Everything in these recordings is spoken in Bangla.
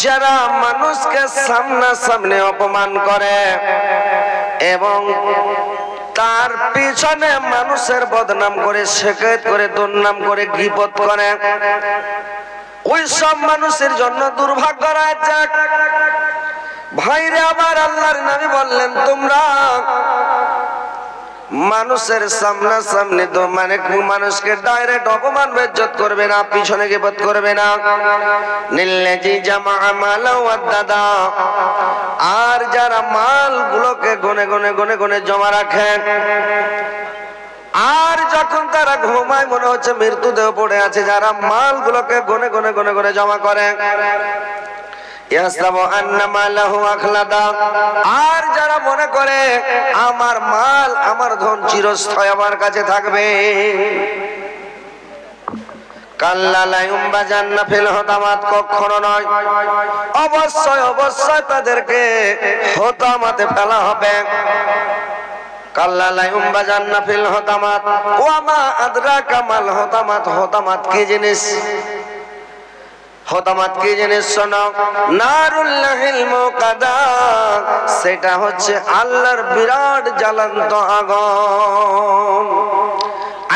যারা মানুষকে সামনাসামনি অপমান করে এবং তার পিছনে মানুষের বদনাম করে, শিকায়ত করে, দুর্নাম করে, গীবত করে, ওই সব মানুষের জন্য দুর্ভাগ্য রয়েছে। ভাইরে আমার, আল্লাহর নবী বললেন, তোমরা মানুষের সামনাসামনি তো মানে মানুষকে ডাইরেক্ট অপমান বেজ্জত করবে না, পিছনে গীবত করবে না। নিল্লাজি জামা মালা ওয়া দাদা, আর যারা মালগুলোকে গনে গনে গনে গনে জমা রাখে, আর যখন তারা ঘুমায় মনে হচ্ছে মৃত্যু দেহ পড়ে আছে, যারা মালগুলোকে গনে গনে গনে গনে জমা করে, আর যারা মনে করে আমার মাল আমার ধন চিরস্থায়ী আমার কাছে থাকবে, কখনো নয়, অবশ্যই অবশ্যই তাদেরকে হতামাতে ফেলা হবে। হতামাত কি জিনিস? হতামাত কি জিনিস শোনো, নারুল্লাহিল মুকাদা, সেটা হচ্ছে আল্লাহর বিরাট জ্বলন্ত আগুন।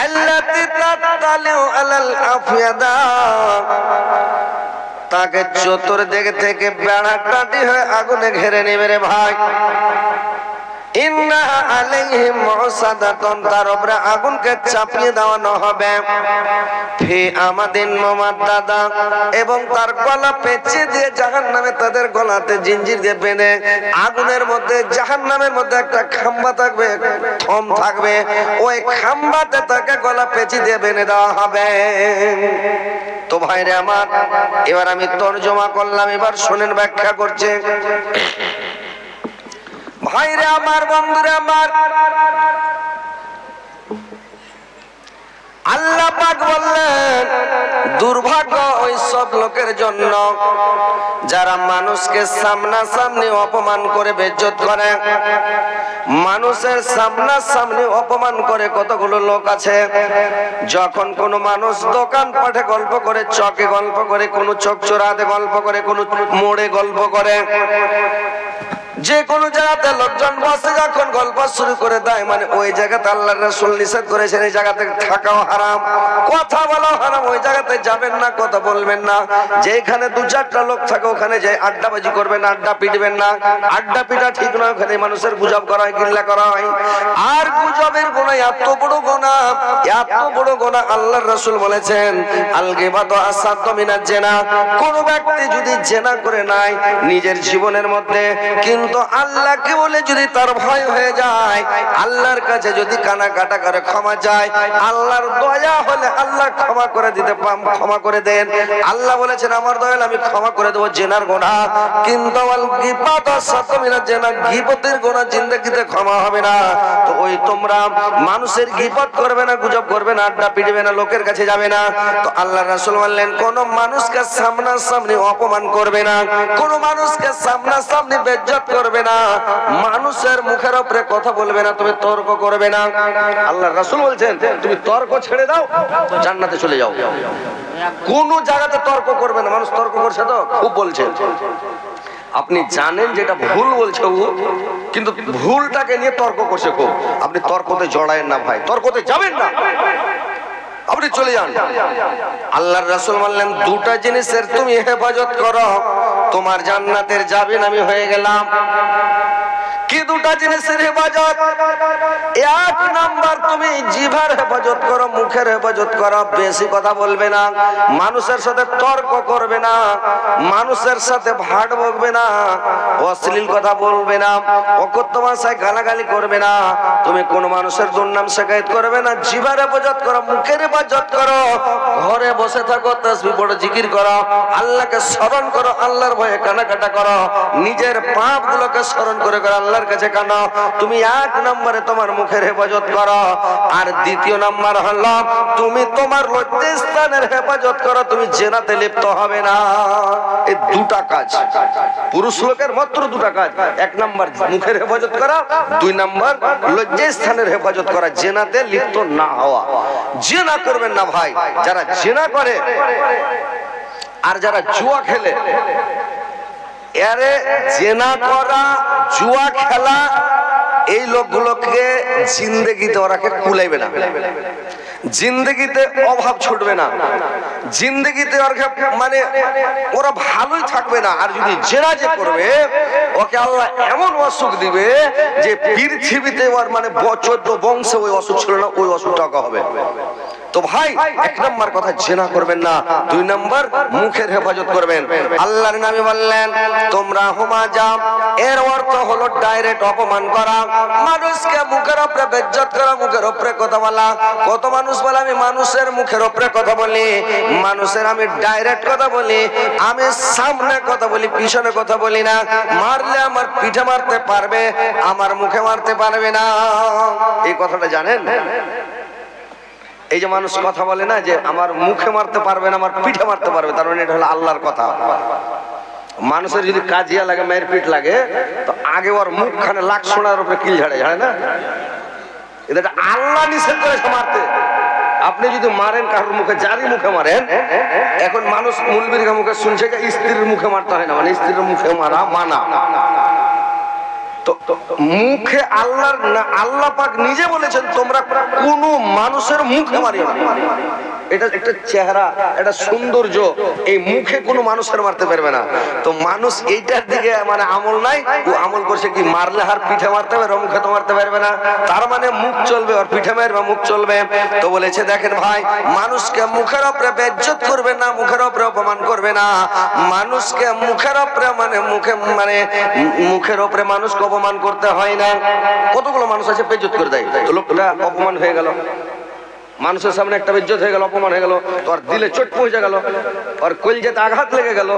আল্লাতি তাতালিউ আলাল আফিয়াদা, তাকে চতুর্দিক থেকে বেড়া কাটি হয়ে আগুনে ঘিরে নেবে রে ভাই। ইন্না আলাইহিম মুসাদাতুন, তার উপরে আগুনকে চাপিয়ে দেওয়ানো হবে। ফি আমাদিন মুমাদ্দাদা, এবং তার গলা পেঁচিয়ে দিয়ে জাহান্নামে তাদের গলাতে জিঞ্জির দিয়ে বেঁধে আগুনের মধ্যে, জাহান্নামের মধ্যে একটা খাম্বা থাকবে, থম থাকবে, ওই খাম্বাতে তাকে গলা পেঁচিয়ে দিয়ে বেঁধে দেওয়া হবে। তো ভাইরে আমার, এবার আমি তরজমা করলাম, এবার শুনেন ব্যাখ্যা করছে। ভাইরে আমার, বন্ধুরে আমার, আল্লাহ পাক বললেন, দুর্ভাগ্য ওই সব লোকের জন্য যারা মানুষকে সামনাসামনি অপমান করে বেইজ্জত করে। মানুষের সামনাসামনি অপমান করে কতগুলো লোক আছে। যখন কোনো মানুষ দোকান পাঠে গল্প করে, চকে গল্প করে, কোনো চকচোরাতে গল্প করে, কোনো মোড়ে গল্প করে, যে কোনো জায়গাতে লোকজন বসে যখন গল্প শুরু করে দেয়, মানে ওই জায়গাতে আল্লাহর রাসূল নিষেধ করেছেন এই জায়গাতে থাকাও হারাম, কথা বলাও হারাম, ওই জায়গাতে যাবেন না, কথা বলবেন না। যেখানে দু চারটা লোক থাকে ওখানে যে আড্ডাবাজি করবেন, আড্ডা পিটবেন না, আড্ডা পিটা ঠিক নয়। ওখানে মানুষের গুজব করা হয়, গিল্লা করা হয়, আর গুজবের গুনাহ এত বড় গুনাহ, এত বড় গুনাহ। আল্লাহর রাসূল বলেছেন, আল গীবাতু আসাদ্দু মিনাজ জিনা, কোন ব্যক্তি যদি জিনা করে নাই নিজের জীবনের মধ্যে, কিন্তু আল্লাহকে বলে যদি তার ভয় হয়ে যায়, আল্লাহর কাছে যদি কানাকাটা করে ক্ষমা চায়, আল্লাহর দয়া হলে আল্লাহ ক্ষমা করে দিতে, ক্ষমা করে দেন। আল্লাহ বলেছেন, আমার দয়াল আমি ক্ষমা করে দেবো জিনার গুনাহ, কিন্তু আল গীবাতু আসাদ্দু মিনাজ জিনা, গীবতের গুনাহ জিন্দেগিতে ক্ষমা হবে না। তো ওই তোমরা মানুষের গীবত করবে না, গুজব করবে না, আড্ডা পিটবে না, লোকের কাছে যাবে না। তো আল্লাহর রাসূল বললেন, কোন মানুষকে সামনাসামনি অপমান করবে না, কোন মানুষকে সামনাসামনি বেইজ্জত করবে না, মানুষের মুখের উপরে কথা বলবে না, তুমি তর্ক করবে না। আল্লাহর রাসূল বলছেন, তুমি তর্ক ছেড়ে দাও, জান্নাতে চলে যাও। কোন জায়গাতে তর্ক করবে না। মানুষ তর্ক করছে তো খুব বলছে, আপনি জানেন যেটা ভুল বলছে ও, কিন্তু ভুলটাকে নিয়ে তর্ক করছে খুব। আপনি তর্কতে জড়ায়েন না ভাই, তর্কতে যাবেন না, আপনি চলে যান। আল্লাহর রাসূল বললেন, দুটা জিনিসের তুমি হেফাজত করো, তোমার জান্নাতের জামিন আমি হয়ে গেলাম। কি দুটা জিনিসের হেফাজত? এক নাম্বার, তুমি জিভার হেফাজত করো, মুখের হেফাজত করো, বেশি কথা বলবে না, মানুষের সাথে তর্ক করবে না, মানুষের সাথে ভাট বকবে না, অশ্লীল কথা বলবে না, অকথ্য ভাষায় গালাগালি করবে না, তুমি কোন মানুষের দুর্নাম শিকায়ত করবে না। জিভার হেফাজত করো, মুখের হেফাজত করো, ঘরে বসে থাকো, তাসবিহ পড়ো, জিকির করো, আল্লাহকে স্মরণ করো, আল্লাহর ভয়ে কানাকাটা করো, নিজের পাপগুলোকে স্মরণ করে করে আল্লাহর কাছে কানো। তুমি এক নম্বরে তোমার মুখের হেফাজত করো। আর দ্বিতীয় নাম্বার হলো, তুমি তোমার লজ্জাস্থানের হেফাজত করো, তুমি জিনাতে লিপ্ত হবে না। এই দুটা কাজ পুরুষ লোকের মাত্র দুটা কাজ। এক নাম্বার মুখের হেফাজত করা, দুই নাম্বার লজ্জাস্থানের হেফাজত করা, জিনাতে লিপ্ত না হওয়া। জিনা করবেন না ভাই, যারা জিনা করে আর যারা জুয়া খেলে, এরে জেনা করা, জুয়া খেলা, এই লোকগুলোকে জিন্দেগিতে ওরাকে কুলাইবে না, জিন্দেগিতে অভাব ছুটবে না, জিন্দেগিতে মানে ওরা ভালোই থাকবে না। আর যদি জেনা যে করবে, ওকে আল্লাহ এমন অসুখ দিবে যে পৃথিবীতে ওর মানে 14 বংশে ওই অসুখ ছিল না, ওই অসুখটা হবে। তো ভাই, এক নাম্বার কথা জেনা করবেন না, 2 নাম্বার মুখের হেফাজত করবেন। আল্লাহর নবী বললেন তোমরা হুমা যাও, এর অর্থ হলো ডাইরেক্ট অপমান করা, মানুষকে মুখের উপরে বেইজ্জত করা, মুখের উপরে কথা বলা। কত মানুষ বলে আমি মানুষের মুখের উপরে কথা বলি, মানুষের আমি ডাইরেক্ট কথা বলি, আমি সামনে কথা বলি, পিছনে কথা বলি না। মারলে আমার পিঠে মারতে পারবে, আমার মুখে মারতে পারবে না। এই কথাটা জানেন? এই যে মানুষ কথা বলে না যে আমার মুখে মারতে পারবে না, আমার পিঠে মারতে পারবে, তার মানে এটা হলো আল্লাহর কথা। মানুষের যদি কাজিয়া লাগে, মায়ের পিঠ লাগে, তো আগে ওর মুখখানে লাখ সোনার উপরে কিল ঝাড়ে, ঝাড়ে না? এটা আল্লাহ নিষেধ করেছে মারতে। আপনি যদি মারেন কারোর মুখে, যারই মুখে মারেন, এখন মানুষ মুলবির মুখে শুনছে যে স্ত্রীর মুখে মারতে হয় না, মানে স্ত্রীর মুখে মারা মানা। মুখে আল্লাহর না, আল্লাহ পাক নিজে বলেছেন তোমরা কোন মানুষের মুখে মারিও না। এটা একটা চেহারা, এটা সৌন্দর্য, এই মুখে কোনো মানুষের মারতে পারবে না। তো মানুষ এইটার দিকে মানে আমল নাই, ও আমল করছে কি মারলে আর পিঠে মারতে পারবে, মুখে তো মারতে পারবে না, তার মানে মুখ চলবে, আর পিঠে মারবে, মুখ চলবে। তো বলেছে দেখেন ভাই, মানুষকে মুখের উপরে বেইজ্জত করবে না, মুখের উপরে অপমান করবে না। মানুষকে মুখের উপরে মানে মুখের উপরে মানুষকে অপমান করতে হয় না। কতগুলো মানুষ আছে বেইজ্জত করে দেয়, তো লোকটা অপমান হয়ে গেল, মানুষের সামনে একটা বেইজ্জত হয়ে গেল, অপমান হয়ে গেল, তো আর দিলে চোট পৌঁছে গেল, আর কলিজাতে আঘাত লেগে গেল।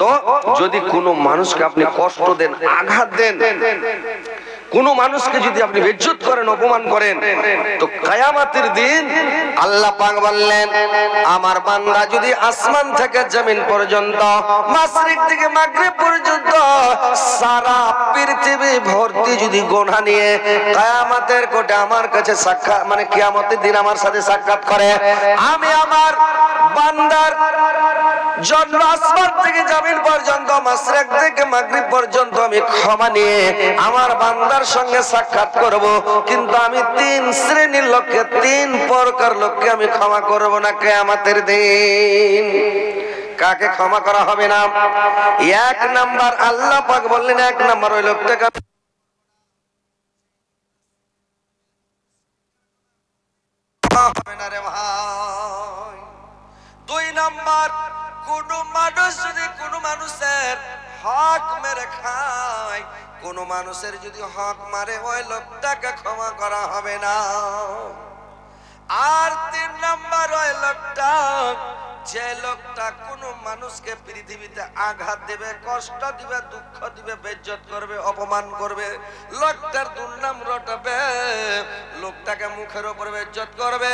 তো যদি কোনো মানুষকে আপনি কষ্ট দেন, আঘাত দেন, কোন মানুষকে যদি আপনি বেইজ্জত করেন, অপমান করেন, তো কিয়ামতের দিন আল্লাহ পাক বললেন আমার বান্দা যদি আসমান থেকে জমিন পর্যন্ত, মাশরিক থেকে মাগরিব পর্যন্ত সারা পৃথিবী ভর্তি যদি গুনাহ নিয়ে কিয়ামতের কোটে আমার কাছে সাক্ষাৎ মানে কিয়ামতের দিন আমার সাথে সাক্ষাৎ করে, আমি আমার বান্দার জন্য আসমান থেকে জমিন পর্যন্ত, মাশরিক থেকে মাগরিব পর্যন্ত আমি ক্ষমা নিয়ে আমার বান্দার সঙ্গে সাক্ষাৎ করব। কিন্তু আমি 3 শ্রেণীর লোককে, 3 প্রকার লোককে আমি ক্ষমা করব না কিয়ামতের দিন। কাকে ক্ষমা করা হবে না? 1 নাম্বার আল্লাহ পাক বললেন, 1 নাম্বার ওই লোকটাকে হবে না রে ভাই। 2 নাম্বার, কোন মানুষ যদি কোন মানুষের হক মেরে খায়, কোন মানুষের যদি হক মারে, ওই লোকটাকে ক্ষমা করা হবে না। আর 3 নাম্বার ওই লোকটা, যে লোকটা কোন মানুষকে পৃথিবীতে আঘাত দেবে, কষ্ট দিবে, দুঃখ দিবে, বেইজ্জত করবে, অপমান করবে, লোকটার দুর্নাম রটাবে, লোকটাকে মুখের উপর বেইজ্জত করবে,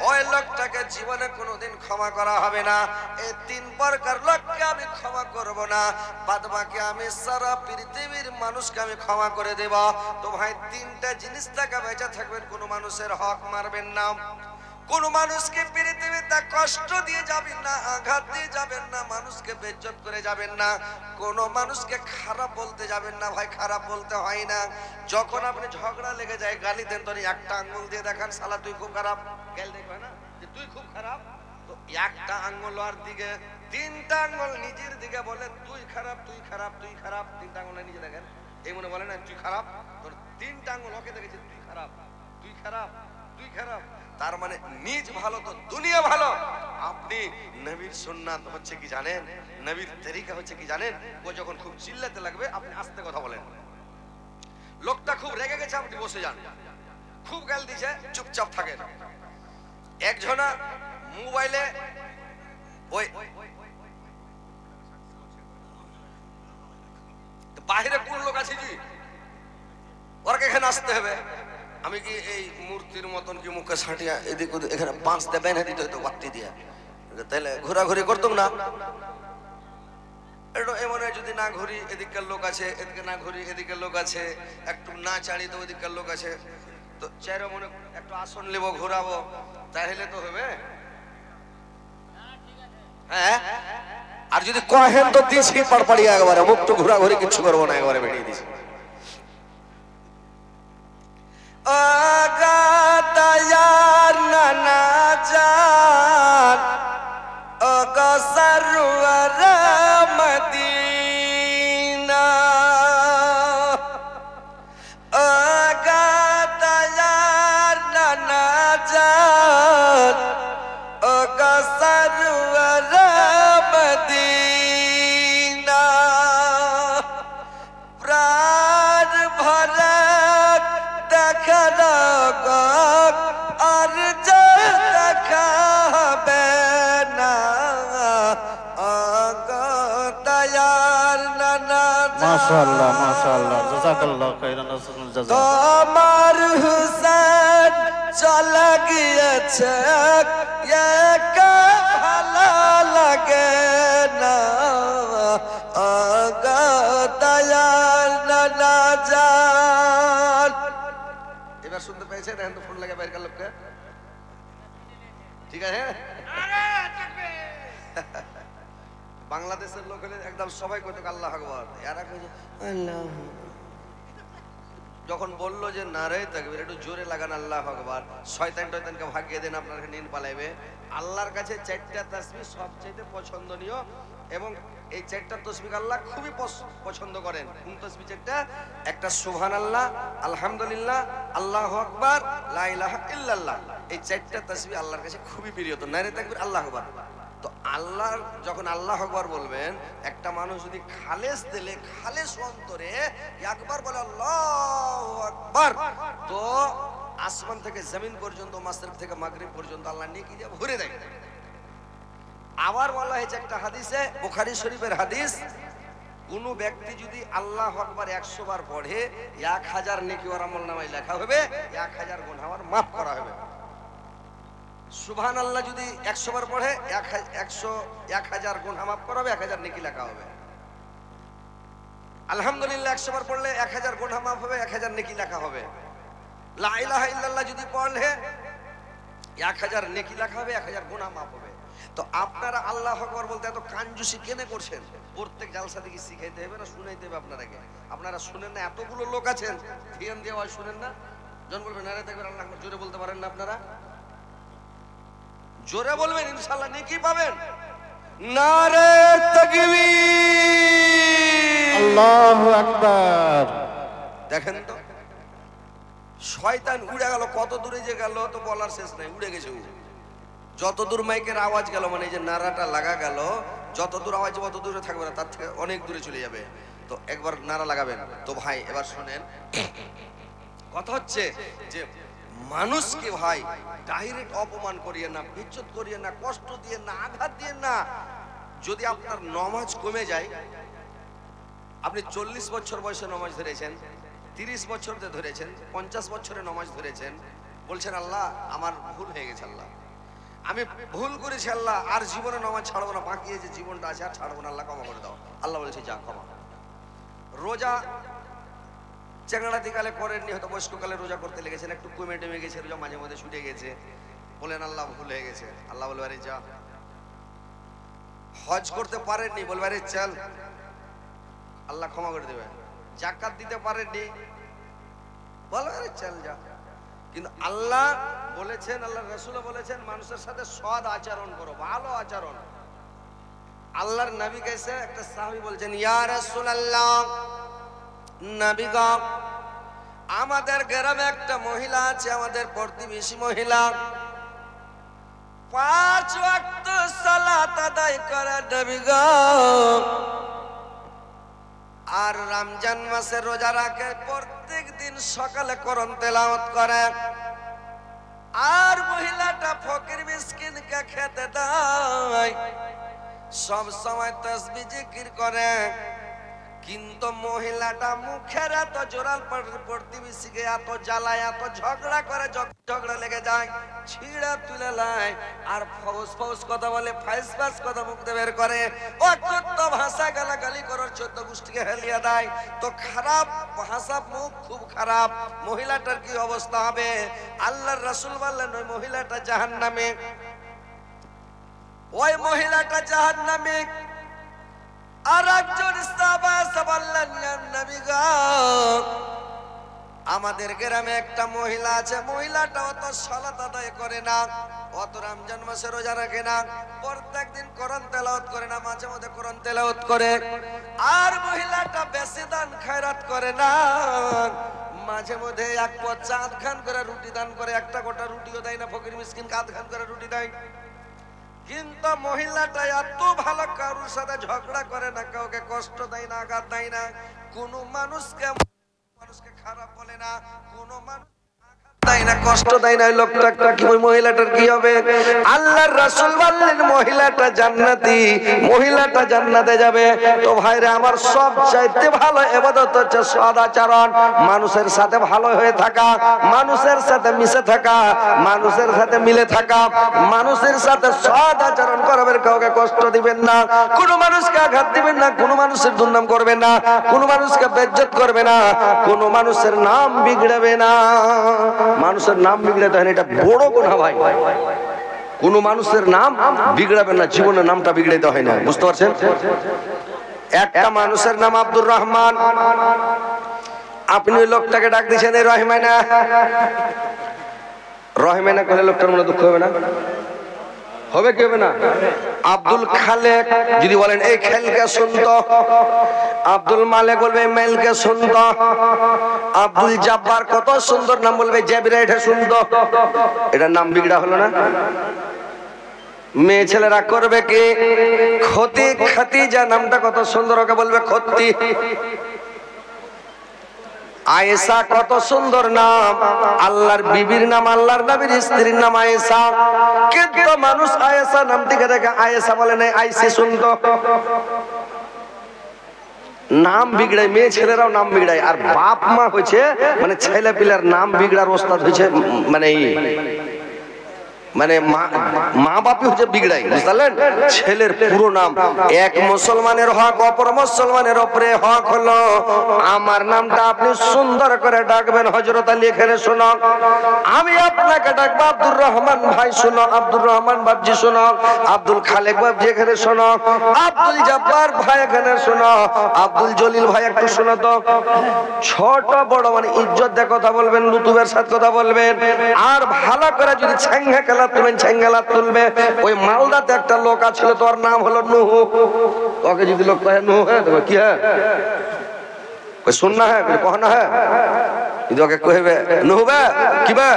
ওই লোকটাকে জীবনে কোনোদিন ক্ষমা করা হবে না। এই 3 প্রকার লোককে আমি ক্ষমা করব না, বাদ বাকি আমি সারা পৃথিবীর মানুষকে আমি ক্ষমা করে দেব। তো ভাই 3টা জিনিস থেকে বেঁচে থাকবেন, কোন মানুষের হক মারবেন না, কোন মানুষকে পৃথিবীতে কষ্ট দিয়ে যাবেন না, আঘাত দিয়ে যাবেন না, মানুষকে বেইজ্জত করে যাবেন না, কোন মানুষকে খারাপ বলতে যাবেন না। ভাই খারাপ বলতে হয় না। যখন আপনি ঝগড়া লেগে যায়, গালি দেন, তো একটা আঙ্গুল দিয়ে দেখান শালা তুই খুব খারাপ, গাল দেখবে না যে তুই খুব খারাপ, তো একটা আঙ্গুল আর দিকে, 3টা আঙ্গুল নিজের দিকে বলে তুই খারাপ, তুই খারাপ, তুই খারাপ, 3টা আঙ্গুল নিজে দেখেন, এই মনে বলে না তুই খারাপ, তোর 3টা আঙ্গুল ওকে দেখেছে তুই খারাপ, তুই খারাপ, তুই খারাপ, তার মানে নিজ ভালো তো দুনিয়া ভালো। আপনি নবীর সুন্নাত হচ্ছে কি জানেন, নবীর তরিকা হচ্ছে কি জানেন, ও যখন খুব চিল্লাতে লাগবে আপনি আস্তে কথা বলেন। লোকটা খুব রেগে গেছে, আপনি বসে যান, খুব গাল দিছে চুপচাপ থাকেন। একজনা মোবাইলে ওই বাইরে কোন লোক আছে জি, ওরা এখানে আসতে হবে। আমি কি এই মূর্তির মতন কি মুখে ছাটিয়া এদিক ওদিক এখানে বাঁশ দিয়ে বেঁধে দিতে হতো বাতি দিয়া, তাহলে ঘোরাঘুরি করতাম না। একটু এমন যদি না ঘুরি এদিকের লোক আছে, এদিকে না ঘুরি এদিকের লোক আছে, একটু না চাড়ি তো ওদিকের লোক আছে, তো চাইরে মনে একটু আসন নেব ঘোরাবো, তাহলে তো হবে। হ্যাঁ আর যদি কহেন তো দিছি পাড়পাড়িয়া একবারে, মুখটা ঘোরাঘুরি কিছু করবো না, একবারে বেরিয়ে দিছি। আগাতায়ার নানা জান অগসরওয়ার মদিনা, আগাতায়ার নানা জান অগসরওয়ার মদিনা, প্রাণ ভরা আর দেখা হবে না আগাতায়ার নানা জান। মাশাআল্লাহ মাশাআল্লাহ, জাযাকাল্লাহু খাইরান জাযা। তোমার হুসেন চলে গিয়েছে একা ভালো লাগে না আগাতায়ার নানা জান। এবার শুনতে পেয়েছেন? এখন তো ফোন লাগে বাইরের লোককে, ঠিক আছে? বাংলাদেশের লোক হলে একদম সবাই কইতো আল্লাহু আকবার, এরা কইছে আল্লাহ। যখন বললো যে নারে তাকবীর, একটু জোরে লাগান আল্লাহু আকবার, শয়তান টয়তানকে ভাগিয়ে দেন, আপনার নিন পালাইবে। আল্লাহর কাছে চারটা তাসবিহ সবচেয়ে পছন্দনীয়, এবং এই চারটা তাসবিহ আল্লাহ খুবই পছন্দ করেন। কোন তাসবিহ চারটা? একটা সুবহানাল্লাহ, আলহামদুলিল্লাহ, আল্লাহু আকবার, লা ইলাহা ইল্লাল্লাহ। এই চারটা তাসবিহ আল্লাহর কাছে খুবই প্রিয়। তো নারে তাকবীর, আল্লাহু আকবার। তো আল্লাহ যখন আল্লাহু আকবার বলবেন, একটা মানুষ যদি খালেস দিলে, খালেস অন্তরে একবার বলে আল্লাহু আকবার, তো আসমান থেকে জমিন পর্যন্ত, মাশরিক থেকে মাগরিব পর্যন্ত আল্লাহ নেকি দিয়ে ভরে দেয়। আবার বলা হয়েছে একটা হাদিসে, বুখারী শরীফের হাদিস, কোন ব্যক্তি যদি আল্লাহু আকবার 100 বার পড়ে, 1000 নেকি ওর আমলনামায় লেখা হবে, 1000 গুনাহ ওর মাফ করা হবে। সুবহানাল্লাহ যদি 100 বার পড়ে, 1000 গুনাহ মাফ করা হবে, 1000 নেকি লেখা হবে। আলহামদুলিল্লাহ 100 বার পড়লে 1000 গুনাহ মাফ হবে, 1000 নেকি লেখা হবে। লা ইলাহা ইল্লাল্লাহ যদি পড়লে 1000 নেকি লেখা হবে, 1000 গুনাহ মাফ হবে। তো আপনারা আল্লাহু আকবার বলতে এত কাঞ্জুসি কেন করছেন? প্রত্যেক জালসা থেকে শিখাইতে হবে না শুনাইতে হবে আপনারাকে? আপনারা শুনেন না? এতগুলো লোক আছেন, ধ্যান দিয়ে হয় শুনেন না? জন বলবেন নারে তাকবীর, আল্লাহু আকবার, জোরে বলতে পারেন না আপনারা? জোরে বলবেন, ইনশাআল্লাহ নেকি পাবেন। নারে তাকবীর, আল্লাহু আকবার। দেখেন তো শয়তান উড়ে গেল, কত দূরে যে গেল তো বলার শেষ নাই, উড়ে গেছে। যত দূর মাইকের আওয়াজ গেল, মানে এই যে নারাটা লাগা গেল, যত দূর আওয়াজ অত দূরে থাকবে না, তার থেকে অনেক দূরে চলে যাবে। তো একবার নারা লাগাবেন। তো ভাই এবার শুনেন, কথা হচ্ছে যে মানুষকে ভাই ডাইরেক্ট অপমান করিয়ে না, বিচ্যুত করিয়ে না, কষ্ট দিয়ে না, আঘাত দিয়ে না। যদি আপনার নামাজ কমে যায়, আপনি 40 বছর বয়সে নামাজ ধরেছেন, 30 বছর ধরেছেন, 50 বছরে নামাজ ধরেছেন, বলছেন আল্লাহ আমার ভুল হয়ে গেছে, আল্লাহ আমি ভুল করেছি, আল্লাহ আর জীবনে নামাজ ছাড়বো না, বাকি যে জীবনটা আছে আর ছাড়বো না, আল্লাহ ক্ষমা করে দাও। আল্লাহ বলেছে যা ক্ষমা। রোজা চেংড়াতি কালে করেননি, হয়তো বয়স্ককালে রোজা করতে লেগেছেন, একটু কমে টেমে গেছে, রোজা মাঝে মাঝে ছুটে গেছে, বলেন আল্লাহ ভুল হয়ে গেছে। আল্লাহ বলবে আরে যা। হজ করতে পারেননি, বলবে আরে চল, আল্লাহ ক্ষমা করে দেবে। জাকাত দিতে পারেননি, বলবে আরে চল যা। কিন্তু আল্লাহ বলেছেন, আল্লাহ রাসূলও বলেছেন, মানুষের সাথে সৎ আচরণ করো, ভালো আচরণ। আল্লাহর নবী কাছে একটা সাহাবী বলছেন, ইয়া রাসূলুল্লাহ, নবী গো, আমাদের গ্রামে একটা মহিলা আছে, আমাদের প্রতিবেশী মহিলা, 5 ওয়াক্ত সালাত আদায় করে নবী গো, আর রমজান মাসে রোজা রাখে, প্রত্যেক দিন সকালে কোরআন তেলাওয়াত করে, আর মহিলাটা ফকির মিসকিনকে খেতে দেয়, সব সময় তাসবিহ জিকির করে। কিন্তু মহিলাটা মুখের এত জোরাল, প্রতিবেশীকে এত জ্বালায়, এত ঝগড়া করে, ঝগড়া লেগে যায়, ছিঁড়া তুলে লাই, আর ফৌস ফৌস কথা বলে, ফাইস ফাইস কথা মুখ দিয়ে বের করে, অকথ্য ভাষা গালাগালি করার 14 গোষ্ঠীকে হেলিয়ে দেয়। তো খারাপ ভাষা, মুখ খুব খারাপ। মহিলাটার কি অবস্থা হবে? আল্লাহর রাসূল বললেন ওই মহিলাটা জাহান্নামে, ওই মহিলাটা জাহান্নামে। আর একজন সাহাবা বললেন, ইয়া নবী গো, আমাদের গ্রামে একটা মহিলা আছে, মহিলাটা অত সালাত আদায় করে না, অত রমজান মাসে রোজা রাখে না, প্রত্যেকদিন কোরআন তেলাওয়াত করে না, মাঝে মধ্যে কোরআন তেলাওয়াত করে, আর মহিলাটা বেশি দান খয়রাত করে না, মাঝে মধ্যে এক পদ চাঁদ খান করে রুটি দান করে, একটা গোটা রুটিও দেয় না, ফকির মিসকিনকে আধ খান করে রুটি দেয়। কিন্তু মহিলাটা এত ভালো, কারোর সাথে ঝগড়া করে না, কাউকে কষ্ট দেয় না, আঘাত দেয় না, কোনো মানুষকে খারাপ বলে না, কোনো মানুষ দেয় না, কষ্ট দেয় না। লোকটা কি, ওই মহিলাটার কি হবে? আল্লাহর রাসূল বললেন মহিলাটা জান্নাতি, মহিলাটা জান্নাতে যাবে। তো ভাইরা আমার, সব চাইতে ভালো ইবাদত হচ্ছে সদাচরণ, মানুষের সাথে ভালো হয়ে থাকা, মানুষের সাথে মিশে থাকা, মানুষের সাথে মিলে থাকা, মানুষের সাথে সদাচরণ করবেন, কাউকে কষ্ট দিবেন না, কোনো মানুষকে আঘাত দিবেন না, কোনো মানুষের দুর্নাম করবেন না, কোনো মানুষকে বেইজ্জত করবে না, কোনো মানুষের নাম বিগড়াবে না। মানুষের নাম বিগড়াতে হয় না, এটা বড় গুনাহ ভাই। কোন মানুষের নাম বিগড়াবেন না, জীবনের নামটা বিগড়াতে হয় না, বুঝতে পারছেন? একটা মানুষের নাম আব্দুর রহমান, আপনি ওই লোকটাকে ডাক দিয়েছেন এই রহমানা, রহমানা করে লোকটার মনে দুঃখ হবে না? হবে কি হবে না? আব্দুল খালেক যদি বলেন এই খেলকে শুনতো, আব্দুল মালেক বলবে মেলকে শুনতো, আব্দুল জব্বার কত সুন্দর নাম বলবে জেবরা এটা শুনতো, এটার নাম বিগড়া হলো না? মেয়ে ছেলেরা করবে কি? ক্ষতি খাতিজা নামটা কত সুন্দর, ওকে বলবে ক্ষতি। আয়েশা কত সুন্দর নাম, আল্লাহর বিবির নাম, আল্লাহর নবীর স্ত্রীর নাম আয়েশা, কিন্তু মানুষ আয়েশা নাম থেকে দেখে আয়েশা বলে না, আইসি শুনতো। নাম বিগড়ায়, মেয়ে ছেলেরাও নাম বিগড়ায়, আর বাপ মা হয়েছে মানে ছেলে পিলার নাম বিগড়ার ওস্তাদ হয়েছে, মানে মা বাপি হচ্ছে বিগড়াই, বুঝলেন? ছেলের পুরো নাম। এক মুসলমানের হক অপর মুসলমানের উপরে হক হলো আমার নামটা আপনি সুন্দর করে ডাকবেন। হযরত আলী এখানে শোনো, আমি আপনাকে ডাকবো আব্দুর রহমান ভাই, শোনো, আব্দুর রহমান বাবজি শোনো, আব্দুল খালেক বাবজি এখানে শোনো, আব্দুল জব্বার ভাই এখানে শোনো, আব্দুল জলিল ভাই একটু শোনো তো। ছোট বড় মানে ইজ্জত দিয়ে কথা বলবেন, লুতুবের সাথে কথা বলবেন, আর ভালো করে যদি ছেঙ্গা খেলা তুলবেন, ছেঙ্গালা তুলবে। ওই মালদাতে একটা লোক আছিল, তোর নাম হলো নুহ, ওকে যদি লোক কহে নুহ, হ্যাঁ তো কি হ্যাঁ শুননা হ্যাঁ কহনা হ্যাঁ, যদি ওকে কহবে নুহ বে কি বে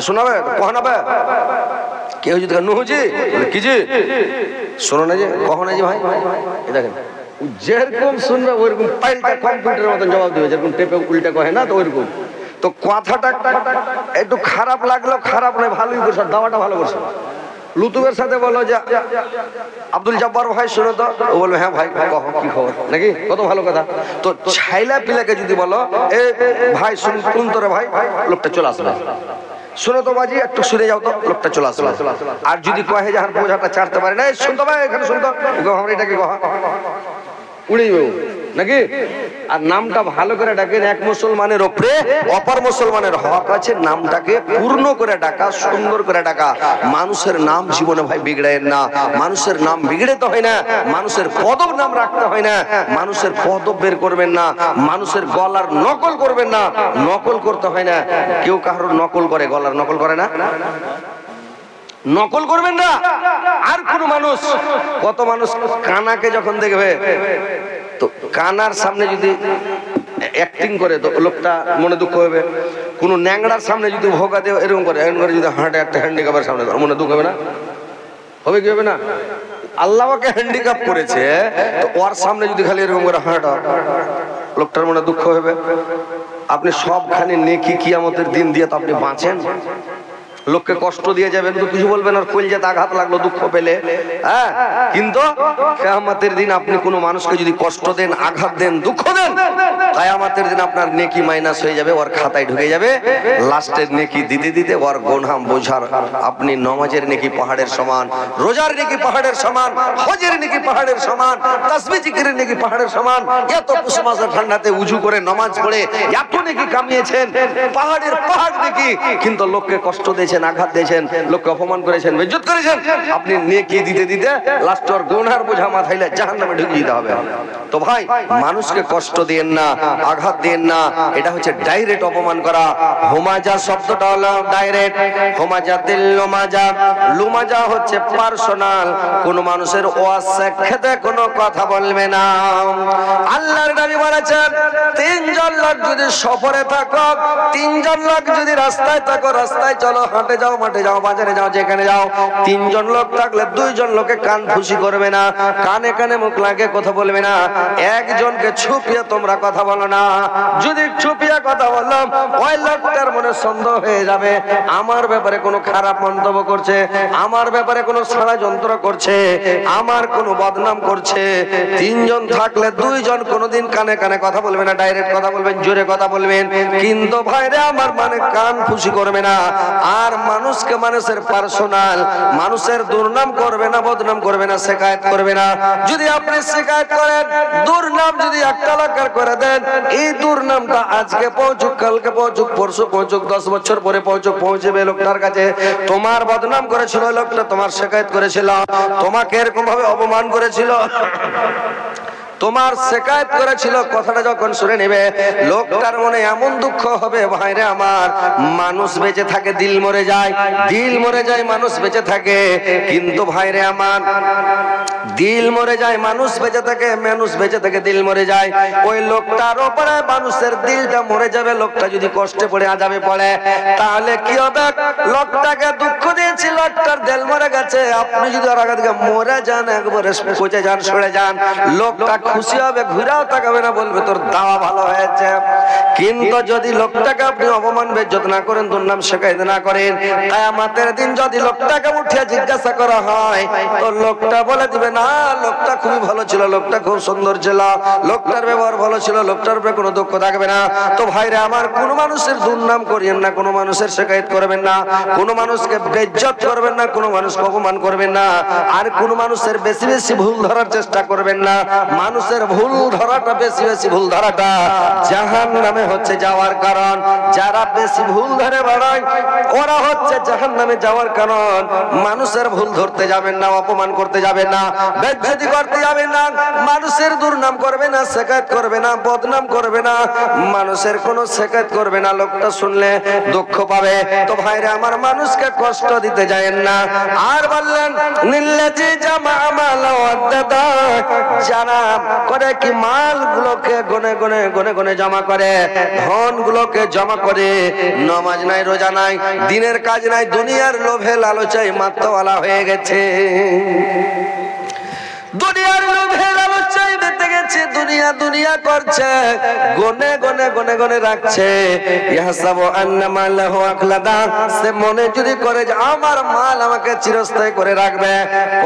শোনাবে কহনাবে, কেউ যদি নুহজি কি জি শোনো না যে কহনা যে ভাই, দেখেন যেরকম শুনবে ওইরকম পাল্টা কম্পিউটারের মতন জবাব দেবে, যেরকম টেপে উল্টা কহে না, তো ওইরকম। তো কথাটা একটু খারাপ লাগলো, খারাপ নয়, ভালোই করছো, দাওয়াটা ভালো করছো। লুতুবের সাথে বলো যে আব্দুল জব্বার ভাই শুনো তো, ও বলবে হ্যাঁ ভাই কহ কি খবর নাকি, কত ভালো কথা। তো ছাইলা পিলাকে যদি বলো এ ভাই শুন তোরে ভাই, লোকটা চলে আসবে, শোনো তো বাজি একটু শুনে যাও তো, লোকটা চলে আসবে। আর যদি কহে যে বোঝাটা চাটতে পারে না, শুনতো ভাই এখানে শুনতো, আমরা এটাকে কহ উড়ে যাবে নাকি। আর নামটা ভালো করে ডাকেন, এক মুসলমানের উপরে অপর মুসলমানের হক আছে, নামটাকে পূর্ণ করে ডাকা, সুন্দর করে ডাকা। মানুষের নাম জীবনে ভাই বিগড়ায়েন না, মানুষের নাম বিগড়ে তো হয় না, মানুষের পদব নাম রাখতে হয় না, মানুষের পদব বের করবেন না, মানুষের গলার নকল করবেন না, নকল করতে হয় না। কেউ কারোর নকল করে, গলার নকল করে না, নকল করবেন না। আর কোন মানুষ, কত মানুষ কানাকে যখন দেখবে, তো কানার সামনে যদি অ্যাক্টিং করে তো লোকটা মনে দুঃখ হবে। কোন ন্যাংড়ার সামনে যদি ভোগা দেয় এরকম করে, এরকম করে যদি হাঁটে একটা হ্যান্ডিক্যাপের সামনে মনে দুঃখ হবে না? হবে কি হবে না? আল্লাহ ওকে হ্যান্ডিক্যাপ করেছে, তো ওর সামনে যদি খালি এরকম করে হাঁটা, লোকটার মনে দুঃখ হবে। আপনি সবখানে নেকি কিয়ামতের দিন দিয়ে তো আপনি বাঁচেন, লোককে কষ্ট দিয়ে যাবেন তো কিছু বলবেন, আর কলজাতে আঘাত লাগলো দুঃখ পেলে, হ্যাঁ। কিন্তু কিয়ামতের দিন আপনি কোনো মানুষকে যদি কষ্ট দেন, আঘাত দেন, দুঃখ দেন, কিয়ামতের দিন আপনার নেকি মাইনাস হয়ে যাবে, ওর খাতায় ঢুকে যাবে। লাস্টের নেকি দিতে দিতে ওর গুনাহ বোঝার, আপনি নামাজের নেকি পাহাড়ের সমান, রোজার নেকি পাহাড়ের সমান, হজের নেকি পাহাড়ের সমান, তাসবিহ জিকিরের নেকি পাহাড়ের সমান। এত পুষ মাসের ঠান্ডাতে উজু করে নামাজ পড়ে এত নেকি কামিয়েছেন, পাহাড়ের পাহাড় নেকি। কিন্তু লোককে কষ্ট দিয়েছেন, দিয়েছেন, আঘাত দিয়েছেন, লোককে অপমান করেছেন, বেইজ্জত করেছেন, আপনি নেকি দিতে দিতে লাস্ট ওর গুনার বোঝা মাথাইলে জাহান্নামে ঢুকিয়ে দিতে হবে। তো ভাই, মানুষকে কষ্ট দিয়েন না, আঘাত দিয়েন না, এটা হচ্ছে ডাইরেক্ট অপমান করা। হুমাজা শব্দটা হলো ডাইরেক্ট, হুমাজা দিল লুমাজা, লুমাজা হচ্ছে পার্সোনাল। কোন মানুষের ওয়াসাক্ষেতে কোনো কথা বলবে না। আল্লাহর নবী বলেছেন, তিনজন লোক যদি সফরে থাকো, তিনজন লোক যদি রাস্তায় থাকো, রাস্তায় চলো, হাটে যাও, মাঠে যাও, বাজারে যাও, যেখানে যাও, তিনজন লোক থাকলে দুইজন লোকে কান ফুসি করবে না, কানে কানে মুখ লাগে কথা বলবে না। একজনকে ছুপিয়ে তোমরা কথা বলো না। যদি ছুপিয়ে কথা বললো, ওই লোকটার মনে সন্দেহ হয়ে যাবে আমার ব্যাপারে কোনো খারাপ মন্তব্য করছে, আমার ব্যাপারে কোনো ষড়যন্ত্র করছে, আমার কোনো বদনাম করছে। তিনজন থাকলে দুইজন কোনোদিন কানে কানে কথা বলবে না, ডাইরেক্ট কথা বলবেন, জোরে কথা বলবেন, কিন্তু ভাইরে আমার মানে কান খুশি করবে না। আর মানুষকে মানুষের পার্সোনাল, মানুষের দুর্নাম করবে না, বদনাম করবে না, শিকায়ত করবে না। যদি আপনি শিকায়ত করেন, দুর্নাম যদি একটা লোকের করে দেন, এই দুর্নামটা আজকে পৌঁছুক, কালকে পৌঁছুক, পরশু পৌঁছুক, 10 বছর পরে পৌঁছুক, পৌঁছবে লোকটার কাছে। তোমার বদনাম করেছিল লোকটা, তোমার শিকায়ত করেছিল, তোমাকে এরকম ভাবে অপমান করেছিল, তোমার শিকায়ত করেছিল, কথাটা যখন শুনে নেবে লোকটার মনে এমন দুঃখ হবে, ভাইরে আমার, মানুষ বেঁচে থাকে দিল মরে যায়, দিল মরে যায় মানুষ বেঁচে থাকে, কিন্তু ভাইরে আমার দিল মরে যায় মানুষ বেঁচে থাকে, মানুষ বেঁচে থাকে দিল মরে যায়। ওই লোকটার উপরে মানুষের দিলটা মরে যাবে। লোকটা যদি কষ্টে পড়ে আযাবে পড়ে, তাহলে কি হবে? লোকটাকে দুঃখ দিয়েছি, লোকটার দিল মরে গেছে, আপনি যদি আর আগে থেকে মরে যান, একবারে পচে যান, সরে যান, লোকটা খুশি হবে, ঘুরাও তাকাবে না, বলবে তোর দাওয়া ভালো হয়েছে। কিন্তু যদি লোকটাকে আপনি অপমান বেইজ্জত না করেন, দুর্নাম শিকায়ত না করেন, কিয়ামতের দিন যদি লোকটাকে উঠে জিজ্ঞাসা করা হয়, তো লোকটা বলে দিবে না, লোকটা খুবই ভালো ছিল, লোকটা খুব সুন্দর ছিল, লোকটার ব্যবহার ভালো ছিল, লোকটার উপরে কোনো দুঃখ থাকবে না। তো ভাইরা আমার, কোন মানুষের দুর্নাম করিয়েন না, কোন মানুষের শিকায়ত করবেন না, কোন মানুষকে বেইজ্জত করবেন না, কোন মানুষকে অপমান করবেন না, আর কোন মানুষের বেশি বেশি ভুল ধরার চেষ্টা করবেন না। মানুষের ভুল ধরাটা, বেশি বেশি ভুল ধরাটা জাহান্নামে হচ্ছে যাওয়ার কারণ। যারা বেশি ভুল ধরে বেড়ায়, ওরা হচ্ছে জাহান্নামে যাওয়ার কারণ। মানুষের ভুল ধরতে যাবেন না, অপমান করতে যাবেন না, বেইজ্জতি করতে যাবেন না, মানুষের দুর্নাম করবে না, শিকায়ত করবে না, বদনাম করবে না, মানুষের কোনো শিকায়ত করবে না। লোকটা শুনলে দুঃখ পাবে। তো ভাইরা আমার, মানুষকে কষ্ট দিতে যায়েন না। আর বললেন, নিল্লাজি জামা মাল ওয়াদাদা, যারা করে কি মালগুলোকে গনে গনে গনে গনে জমা করে, ধনগুলোকে জমা করে, নামাজ নাই, রোজা নাই, দিনের কাজ নাই, দুনিয়ার লোভে লালচায় মাতোয়ালা হয়ে গেছে, দুনিয়ার লোভে লালচায় বেঁচে গেছে, দুনিয়া দুনিয়া করছে, গনে গনে গনে গনে রাখছে। ইয়াহসাবু আন্না মালাহু আখলাদা, সে মনে যদি করে যে আমার মাল আমাকে চিরস্থায়ী করে রাখবে,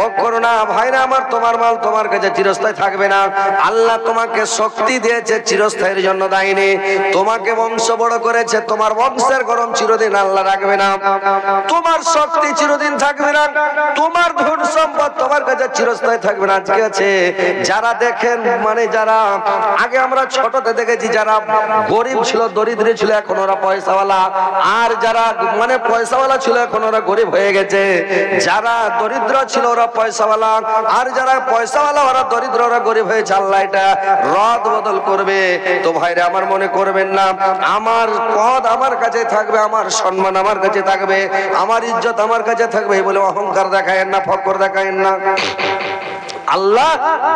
কখনো না ভাইরা আমার, তোমার মাল তোমার কাছে চিরস্থায়ী থাকবে না। আল্লাহ তোমাকে শক্তি দিয়েছে, চিরস্থায়ীর জন্য দেয়নি। তোমাকে বংশ বড় করেছে, তোমার বংশের গরম চিরদিন আল্লাহ রাখবে না। তোমার শক্তি চিরদিন থাকবে না, তোমার ধন সম্পদ তোমার কাছে চিরস্থায়ী থাকবে না। আজকে আছে যারা দেখেন, মানে যারা আগে আমরা ছোটতে দেখেছি, যারা গরিব ছিল, দরিদ্র ছিল, এখন ওরা পয়সাওয়ালা, আর যারা মানে পয়সাওয়ালা ছিল, এখন ওরা গরিব হয়ে গেছে। যারা দরিদ্র ছিল ওরা পয়সাওয়ালা, আর যারা পয়সাওয়ালা ওরা দরিদ্র, ওরা গরিব হয়েছে। আল্লাহ এটা রদ বদল করবে। তো ভাইরা আমার, মনে করবেন না আমার পদ আমার কাছে থাকবে, আমার সম্মান আমার কাছে থাকবে, আমার ইজ্জত আমার কাছে থাকবে, বলে অহংকার দেখায়েন না, ফকর দেখায়েন না। আল্লাহ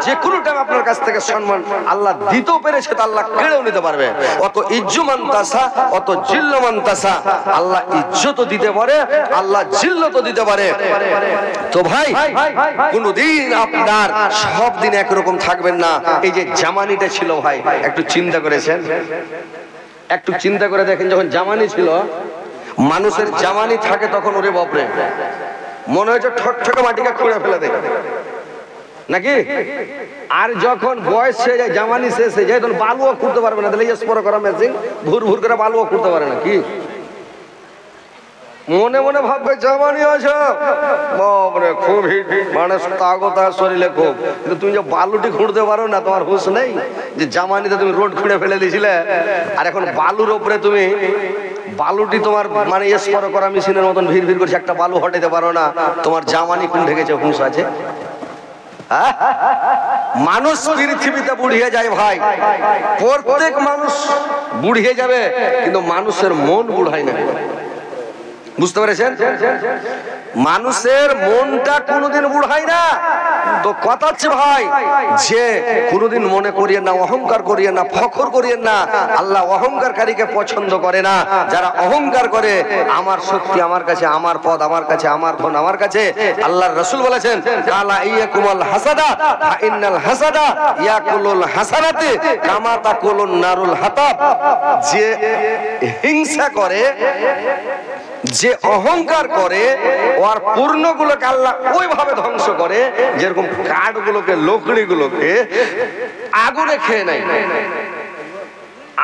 যে কোনো টাকা আপনার কাছ থেকে সম্মান আল্লাহ দিতেও পেরেছে, তো আল্লাহ কেড়েও নিতে পারবে। অত ইজ্জুমান তাসা, অত জিল্লমান তাসা, আল্লাহ ইজ্জত দিতে পারে, আল্লাহ জিল্লত দিতে পারে। তো ভাই, কোনদিন আপনার সব দিন একরকম থাকবেন না। এই যে জামানিটা ছিল ভাই, একটু চিন্তা করেছেন? একটু চিন্তা করে দেখেন, যখন জামানি ছিল, মানুষের জামানি থাকে তখন ওরে বাপরে মনে হয়েছে ঠকঠকে মাটিকে খুঁড়ে ফেলে দেয় নাকি? আর যখন বয়স হয়ে যায়, জামানি শেষ হয়ে যায়, তখন বালুও খুঁড়তে পারবে না। তাহলে স্প্রে করা মেশিন ভুর ভুর করে বালুও খুঁড়তে পারে না। কি মনে মনে ভাববে জামানি আছে, বাপরে খুব হিট, মানে তাগত শরীরে খুব, কিন্তু তুমি যে বালুটি খুঁড়তে পারো না, তোমার হুঁশ নেই যে জামানিতে তুমি রোড খুঁড়ে ফেলে দিয়েছিলে, আর এখন বালুর উপরে তুমি বালুটি তোমার মানে স্পর করা মেশিনের মতন ভিড় ভিড় করছে, একটা বালু হটাইতে পারো না, তোমার জামানি কোন ঢেকেছে হুঁশ আছে? মানুষ পৃথিবীতে বুড়িয়ে যায় ভাই, প্রত্যেক মানুষ বুড়িয়ে যাবে, কিন্তু মানুষের মন বুড়ায় না। বুঝতে পেরেছেন? মানুষের মনটা কোনোদিন বুড়ায় না। তো কথা হচ্ছে ভাই যে কোনোদিন মনে করিয়েন না, অহংকার করিয়েন না, ফখর করিয়েন না। আল্লাহ অহংকারকারীকে পছন্দ করে না। যারা অহংকার করে, আমার শক্তি আমার কাছে, আমার পদ আমার কাছে, আমার ধন আমার কাছে, আল্লাহর রাসূল বলেছেন কালা ইয়াকুমুল হাসাদা ফা ইন্নাল হাসাদা ইয়াকুলুল হাসানাতি কামা তাকুলুন নারুল হাতাব। যে হিংসা করে, যে অহংকার করে, ওর পূর্ণগুলোকে আল্লাহ ওইভাবে ধ্বংস করে যেরকম কাঠগুলোকে, লকড়িগুলোকে আগুনে খেয়ে নেয়,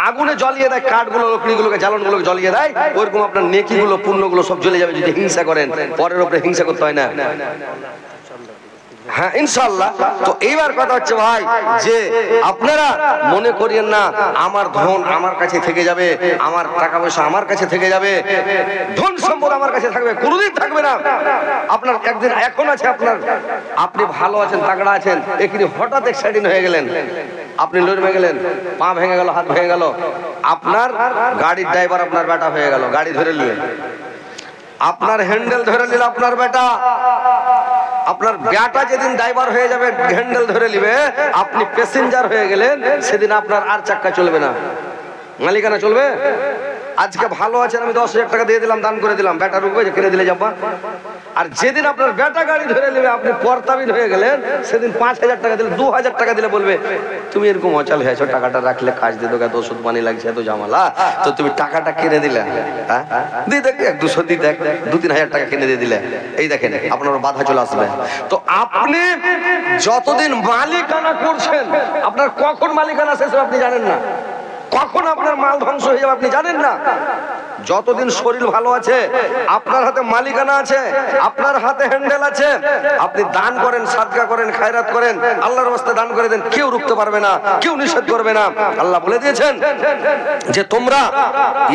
আগুনে জ্বলিয়ে দেয়, কাঠগুলো লকড়িগুলোকে জ্বালনগুলোকে জ্বলিয়ে দেয়, ওইরকম আপনার নেকিগুলো পুণ্যগুলো সব জ্বলে যাবে যদি হিংসা করেন। পরের উপরে হিংসা করতে হয় না। হ্যাঁ ইনশাআল্লাহ। তো এইবার কথা হচ্ছে ভাই যে আপনারা মনে করিয়েন না আমার ধন আমার কাছে থেকে যাবে, আমার টাকা পয়সা আমার কাছে থেকে যাবে, ধন সম্পদ আমার কাছে থাকবে, কোনোদিন থাকবে না। আপনার একদিন এখন আছে, আপনার আপনি ভালো আছেন, তাগড়া আছেন, এখানে হঠাৎ অ্যাক্সিডেন্ট হয়ে গেলেন, আপনি লড়ে গেলেন, পা ভেঙে গেল, হাত ভেঙে গেল, আপনার গাড়ির ড্রাইভার আপনার বেটা হয়ে গেল, গাড়ি ধরে নিলেন, আপনার হ্যান্ডেল ধরে নিল আপনার বেটা। আপনার বেটা যেদিন ড্রাইভার হয়ে যাবে, হ্যান্ডেল ধরে নিবে, আপনি প্যাসেঞ্জার হয়ে গেলেন, সেদিন আপনার আর চাক্কা চলবে না, মালিকানা চলবে। আজকে ভালো আছেন, আমি 10,000 টাকা দিয়ে দিলাম, দান করে দিলাম, বেটা রুকবে যে কিনে দিলে যাবা। আর যেদিন আপনার বেটা গাড়ি ধরে নেবে, আপনি পরতাবিদ হয়ে গেলেন, সেদিন 5,000 টাকা দিলে, 2,000 টাকা দিলে বলবে তুমি এরকম অচল হয়েছো, টাকাটা রাখলে কাজ দিয়ে দেবো, এত ওষুধ পানি লাগছে, এত জামালা, তো তুমি টাকাটা কিনে দিলে, হ্যাঁ দিয়ে দেখ 200 দিয়ে দেখ, 2-3 হাজার টাকা কিনে দিয়ে দিলে, এই দেখেন আপনার বাধা চলে আসবে। তো আপনি যতদিন মালিকানা করছেন, আপনার কখন মালিকানা শেষ হবে আপনি জানেন না, কখন আপনার মাল ধ্বংস হয়ে যাবে আপনি জানেন না। যতদিন শরীর ভালো আছে, আপনার হাতে মালিকানা আছে, আপনার হাতে হ্যান্ডেল আছে, আপনি দান করেন, সাদকা করেন, খায়রাত করেন, আল্লাহর রাস্তায় দান করে দেন, কেউ রুখতে পারবে না, কেউ নিষেধ করবে না। আল্লাহ বলে দিয়েছেন যে তোমরা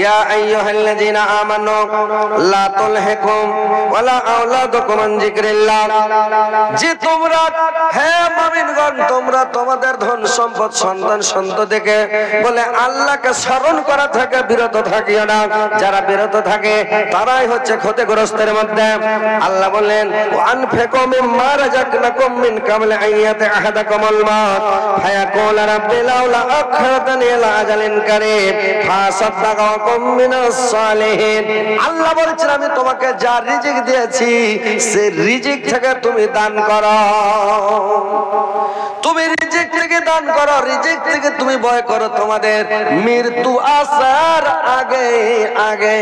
ইয়া আইয়ুহাল্লাযীনা আমানু লা তুলহিকুম ওয়ালা আওলাদুকুম আন যিকরিল্লাহ, যে তোমরা হে মুমিনগণ, তোমরা তোমাদের ধন সম্পদ, সন্তান সন্ততিকে বলে আল্লাহকে স্মরণ করা থেকে বিরত থাকিও না। যারা বিরত থাকে তারাই হচ্ছে ক্ষতিগ্রস্তের মধ্যে। আল্লাহ বলেন আনফিকু মিম্মা রাযাকনাকুম মিন কাবলি আইয়াতি আহাদাকুমুল মাউত ফায়াকুল রাব্বি লাউলা আখরাতানি ইলা আজালিন কারীব ফাসাদদাকা ওয়া কুম মিনাস সালিহিন। আল্লাহ বলেছেন আমি তোমাকে যা রিজিক দিয়েছি, সেই রিজিক থেকে তুমি দান করো, তুমি রিজিক থেকে দান করো, রিজিক থেকে তুমি ভয় করো। তোমাদের মৃত্যু আসার আগে আগে,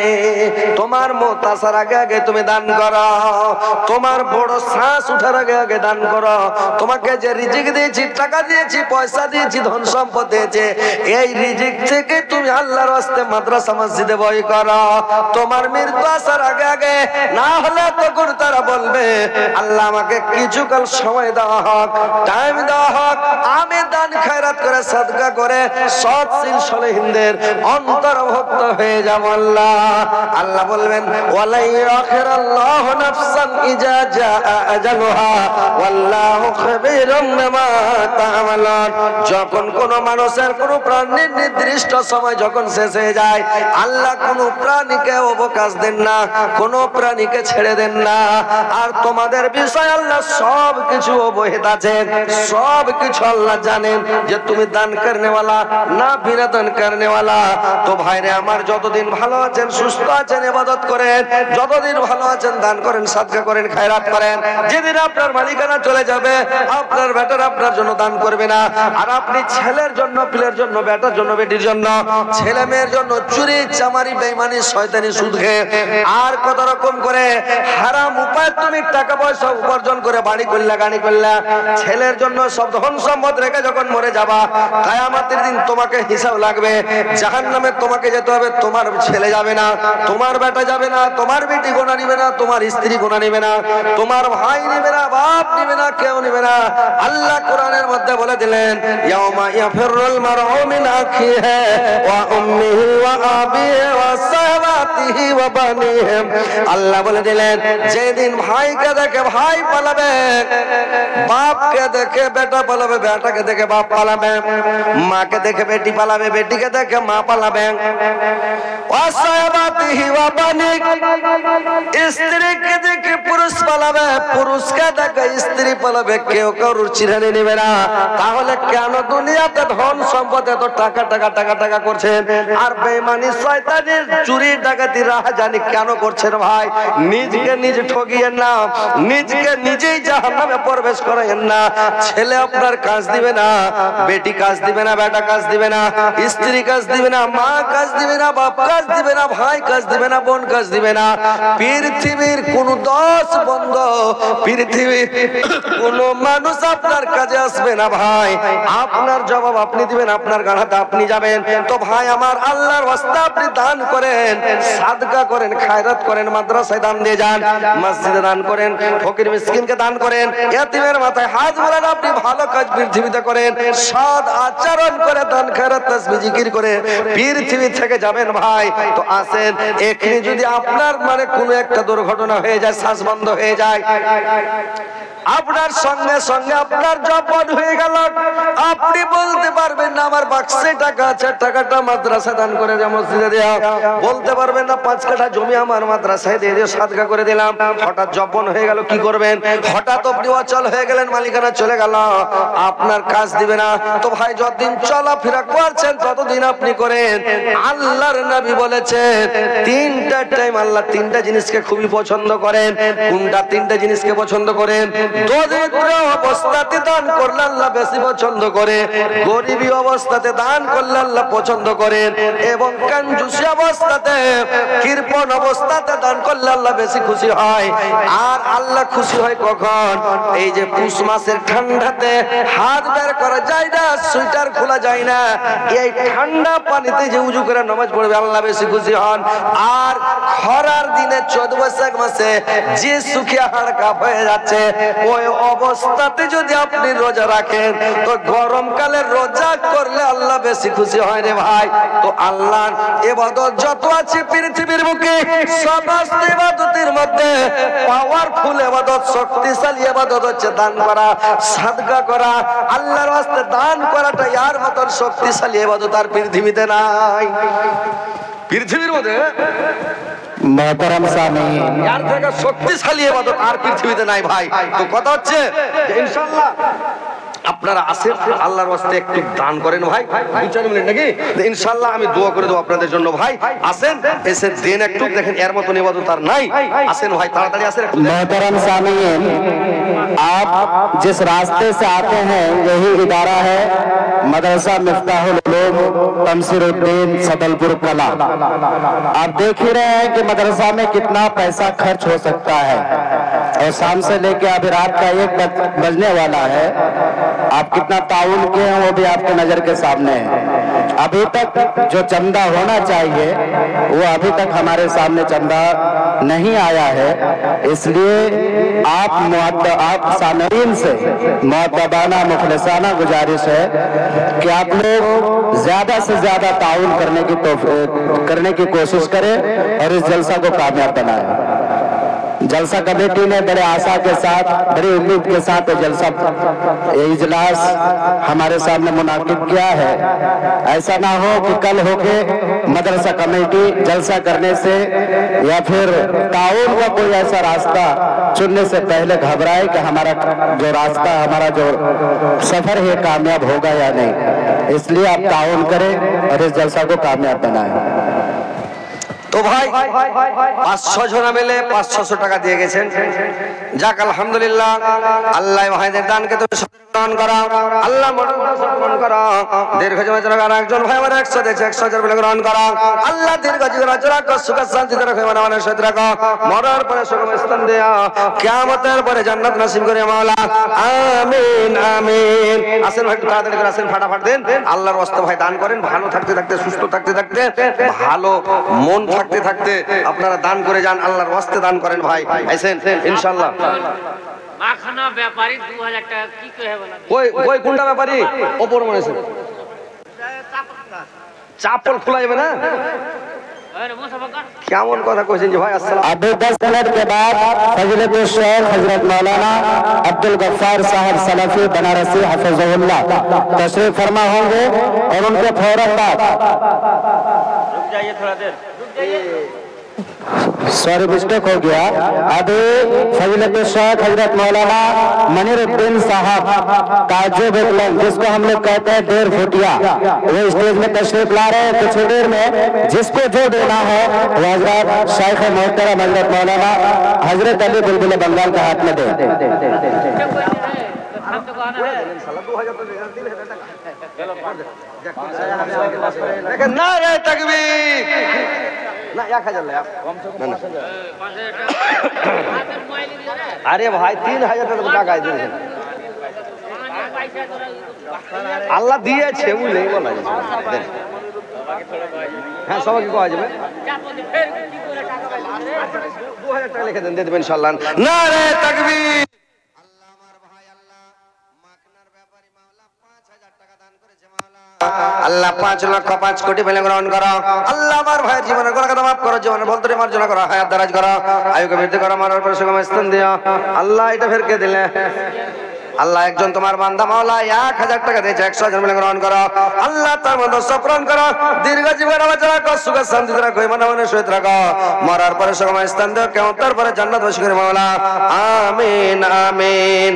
তোমার মত আসার আগে আগে তুমি দান করো, তোমার বড় শ্বাস উঠার আগে আগে দান করো। তোমাকে যে রিজিক দিয়েছি, টাকা দিয়েছি, পয়সা দিয়েছি, ধন সম্পদ দিয়েছে, এই রিজিক থেকে তুমি আল্লাহর রাস্তায় মাদ্রাসা মসজিদে বই করো। তোমার মৃত্যু আসার আগে আগে, না হলে তখন তারা বলবে আল্লাহ আমাকে কিছুকাল সময় দেওয়া হোক, টাইম দেওয়া হোক, আমি দান খায়রাত করে, সাদকা করে, সৎশীল সলেহিনদের অন্তর্ভুক্ত হয়ে যাব। আল্লাহ বলবেন ওয়ালাই আখিরাল্লাহু নাফসান ইজা জাআ আজালুহা ওয়াল্লাহু খাবীরুম বিমা তা'মালুন। যখন কোন মানুষের, কোন প্রাণীর নির্দিষ্ট সময় যখন শেষ হয়ে যায়, আল্লাহ কোন প্রাণীকে অবকাশ দেন না, কোন প্রাণীকে ছেড়ে দেন না। আর তোমাদের বিষয় আল্লাহ সব কিছু অবহিত আছেন, সব কিছু আল্লাহ জানেন যে তুমি দান করনেওয়ালা না বিনা দান করনেওয়ালা। তো ভাইরে আমার, যতদিন ভালো আছেন, সুস্থ আছেন, ইবাদত করেন, যতদিন ভালো আছেন দান করেন, সাদকা করেন, খায়রাত করেন। যেদিন আপনার মালিকানা চলে যাবে, আপনার বেটার আপনার জন্য দান করবে না। আর আপনি ছেলের জন্য, পিলের জন্য, বেটার জন্য, বেটির জন্য, ছেলে মেয়ের জন্য চুরি, চামারি, বেঈমানি, শয়তানি, সুদ খেয়ে আর কত রকম করে হারাম উপায় তুমি টাকা পয়সা উপার্জন করে বাড়ি করলা, গাড়ি করলা, ছেলের জন্য সব ধন সম্পদ রেখে যখন মরে যাবা, কিয়ামতের দিন তোমাকে হিসাব লাগবে, জাহান্নামে তোমাকে যেতে হবে, তোমার ছেলে যাবে না, তোমার বেটা যাবে না, তোমার বেটি গোনা নিবে না, তোমার স্ত্রী গোনা নিবে না, তোমার ভাই নিবে না, বাপ নিবে না, কেউ নিবে না। আল্লাহ কোরআনের মধ্যে বলে দিলেন ইয়াউমা ইয়াফিরুল মারউ মিন আখিহি ওয়া উম্মিহি ওয়া আবিহি ওয়া সাহাবাতিহি ওয়া বানিহি। আল্লাহ বলে দিলেন যেদিন ভাইকে দেখে ভাই পালাবে, বাপকে দেখে বেটা পালাবে, বেটাকে দেখে বাপ পালাবে, মাকে দেখে বেটি পালাবে, বেটিকে দেখে মা পালাবে, ওয়া সাহাবাতিহি ওয়া বানিহি স্ত্রীকে দেখে পুরুষ পালাবে, পুরুষকে দেখে স্ত্রী পালাবে, কেউ কারোর চিরানি নেবে না। তাহলে কেন দুনিয়াতে ধন সম্পদ এত টাকা টাকা টাকা টাকা করছেন আর বেঈমানি শয়তানের চুরি ডাকাতি রাহাজানি কেন করছেন ভাই? নিজকে নিজে ঠকিয়েন না, নিজকে নিজেই জাহান্নামে প্রবেশ করায়েন না। ছেলে আপনার কাজ দিবে না, বেটি কাজ দিবে না, বেটা কাজ দিবে না, স্ত্রী কাজ দিবে না, মা কাজ দিবে না, বাপ কাজ দিবে না, ভাই কাজ দিবে না, বোন কাজ দিবে না। পৃথিবীর কোন দশ বন্ধ, পৃথিবীর কোন মানুষ আপনার কাজে আসবে না ভাই। আপনার জবাব আপনি দিবেন, আপনার গাড়াতে আপনি যাবেন। তো ভাই আমার আল্লাহর ওয়াস্তে আপনি দান করেন, সাদকা করেন, খায়রাত করেন, মাদ্রাসায় দান দিয়ে যান, মসজিদে দান করেন, ফকির মিসকিনকে দান করেন, ইতিমের মাথায় হাত বুলান। আপনি ভালো কাজ পৃথিবীতে করেন, সৎ আচরণ করে, দান খায়রাত তাসবিহ জিকির করে পৃথিবী থেকে যাবেন ভাই। তো আসেন, এখানে যদি আপনার মানে কোনো একটা দুর্ঘটনা হয়ে যায়, শ্বাস বন্ধ হয়ে যায়, আপনার সঙ্গে সঙ্গে আপনার জব বন্ধ হয়ে গেল, আপনি বলতে পারবেন না আমার বাক্সে টাকা আছে, টাকাটা মাদ্রাসা দান করে দেয়া, মসজিদে দেয়া। বলতে পারবেন না 5 কাঠা জমি আমার মাদ্রাসায় দিয়ে দিয়ে সাদকা করে দিলাম। হঠাৎ জব বন্ধ হয়ে গেল, কি করবেন? হঠাৎ আপনি অচল হয়ে গেলেন, মালিকানা চলে গেল, আপনার কাজ দিবে না। তো ভাই যতদিন চলাফেরা করছেন ততদিন আপনি করেন। আল্লাহর নবী বলেছেন 3টা টাইম আল্লাহ 3টা জিনিসকে খুবই পছন্দ করেন। কোনটা 3টা জিনিসকে পছন্দ করেন? দরিদ্র অবস্থাতে দান করলে আল্লাহ বেশি পছন্দ করে, গরিবী অবস্থাতে দান করলে আল্লাহ পছন্দ করেন, এবং কঞ্জুসি অবস্থাতে, কৃপণ অবস্থাতে দান করলে আল্লাহ বেশি খুশি হয়। আর আল্লাহ খুশি হয় কখন? এই যে পুষ মাসের ঠান্ডাতে হাত বের করা যায় না, সুইটার খোলা যায় না, এই ঠান্ডা পানিতে যে উজু করে নামাজ পড়বে আল্লাহ বেশি খুশি হন। আর খরার দিনে 14 বৈশাখ মাসে যে শুকিয়ে হাড় কাঁপ হয়ে যাচ্ছে, ওই অবস্থাতে যদি আপনি রোজা রাখেন তো গরমকালে রোজা করলে আল্লাহ বেশি খুশি হয় রে ভাই। তো আল্লাহর ইবাদত যত আছে পৃথিবীর বুকে, সমস্ত ইবাদতের মধ্যে পাওয়ারফুল ইবাদত, শক্তিশালী ইবাদত হচ্ছে দান করা, সাদকা করা। আল্লাহর ওয়াস্তে দান করাটা ইয়ার মতন শক্তিশালী ইবাদত আর পৃথিবীতে নাই। পৃথিবীর মধ্যে मोहतरम सामीन, यार থেকে শক্তিশালী ইবাদত আর পৃথিবীতে নাই ভাই। তো কথা হচ্ছে যে ইনশাআল্লাহ আপনারা আসেন, আল্লাহর ওয়াস্তে একটু দান করেন ভাই, 2-4 মিনিট নাকি, ইনশাআল্লাহ আমি দোয়া করে দেব আপনাদের জন্য ভাই। আসেন, এসে দেন একটু, দেখেন এর মতন ইবাদত আর নাই। আসেন ভাই, তাড়াতাড়ি আসেন। मोहतरम सामीन, आप जिस रास्ते से आते हैं यही इदारा है मदरसा मिफ्ताहुल उलूम तमसीरुद्दीन सदलपुर कला। आप देख ही रहे हैं कि मदरसा में कितना पैसा खर्च हो सकता है, और शाम से लेके अभी रात का 1 बजने वाला है। आप कितना ताउन किए हैं वो भी आपके नजर के सामने है। अभी तक जो चंदा होना चाहिए वो अभी तक हमारे सामने चंदा नहीं आया है। इसलिए आप सामईन से मुअद्दबाना मुखलिसाना गुजारिश है कि आप लोग ज्यादा से ज्यादा ताउन करने की कोशिश करें और इस जलसा को कामयाब बनाएं। जलसा कमेटी ने बड़े आशा के साथ, बड़ी उम्मीद के साथ जलसा इजलास हमारे सामने मुनाकिब किया है। ऐसा ना हो कि कल होके मदरसा कमेटी जलसा करने से या फिर ताउन का कोई ऐसा रास्ता चुनने से पहले घबराए कि हमारा जो रास्ता, हमारा जो सफर है कामयाब होगा या नहीं। इसलिए आप ताउन करें और इस जलसा को कामयाब बनाएं। তো ভাই 5-6 জন মিলে 500-600 টাকা দিয়ে গেছেন। যাক আলহামদুলিল্লাহ। আল্লাহ ভাইদের দানকে তুমি গ্রহণ করো, আল্লাহ গ্রহণ করো, দীর্ঘ জীবন আর একজন ভাই আমার 100 বলে গ্রহণ করো, আল্লাহ দীর্ঘ জীবন রাখো, সুখ শান্তি রাখো, মানুষের সাথে রাখো, মরার পরে সুখম স্থান দেয়া, কিয়ামতের পরে জান্নাত নসিব করে মাওলা, আমিন আমিন। আসেন ভাই তাড়াতাড়ি করে আসেন, ফাটাফাট দেন। আল্লাহর ওয়াস্তে ভাই দান করেন, ভালো থাকতে থাকতে, সুস্থ থাকতে থাকতে, ভালো মন থাকতে থাকতে আপনারা দান করে যান, আল্লাহর ওয়াস্তে দান করেন ভাই। আইছেন ইনশাআল্লাহ। মাখানা ব্যাপারী 2000 টাকা কি কহে বলা? ওই কোনটা ব্যাপারী? ওপর মনে আছে চাপল খোলা যাবে না? কেমন কথা কইছেন যে ভাই। আসসালাম। अभी 10 मिनट के बाद फजीलत शेख हजरत मौलाना अब्दुल गफ्फार साहब सलफी बनारसी हफिज़हुल्लाह तशरीफ फरमा होंगे और उनके फौरन बाद रुक जाइए थोड़ा देर, रुक जाइए। सॉरी मिस्टेक हो गया। अभी फजीलत शेख हजरत मौलाना मनीरुद्दीन साहब ताजुब इकलम, जिसको हम लोग कहते हैं 1.5 फुटिया, वो स्टेज में तशरीफ ला रहे हैं। कुछ देर में जिसको जो देना है वो हजरत शेख मोहतरम हजरत मौलाना हजरत अली बुलबुल बंगाल के हाथ में दे। नारे तकबीर ना 1000 ले आप। अरे भाई 3000 টাকা দিয়েছেন, আল্লাহ দিয়েছে বুঝলেই বলা যাচ্ছে। হ্যাঁ সবাইকে কোয়া যাবে 2000 টাকা লিখে দেন, দিয়ে দেবেন ইনশাআল্লাহ। নারে তাকবীর। আল্লাহ 5 লক্ষ 5 কোটি বলে গ্রহণ করো, আল্লাহ আমার ভাইয়ের জীবনের গুনাহ মাফ করো, জীবনের ভুল ত্রুটি মার্জনা করো, হায়াত দারাজ করো, আয়ুকে বৃদ্ধি করো, মরার পরে সুখময় স্থান দিও। আল্লাহ এটা ফের কে দিলে? আল্লাহ একজন তোমার বান্দা মাওলা 1000 টাকা দিয়েছে, 100 জন মিলে গ্রহণ করো, আল্লাহ তার মধ্যে সফরণ করো, দীর্ঘ জীবন আবাদ রাখো, সুখ শান্তি রাখো, ইমানের সহিত রাখো, মরার পরে সুখময় স্থান দিও, কিয়ামতের পরে জান্নাত বাসী করে মাওলা, আমিন আমিন।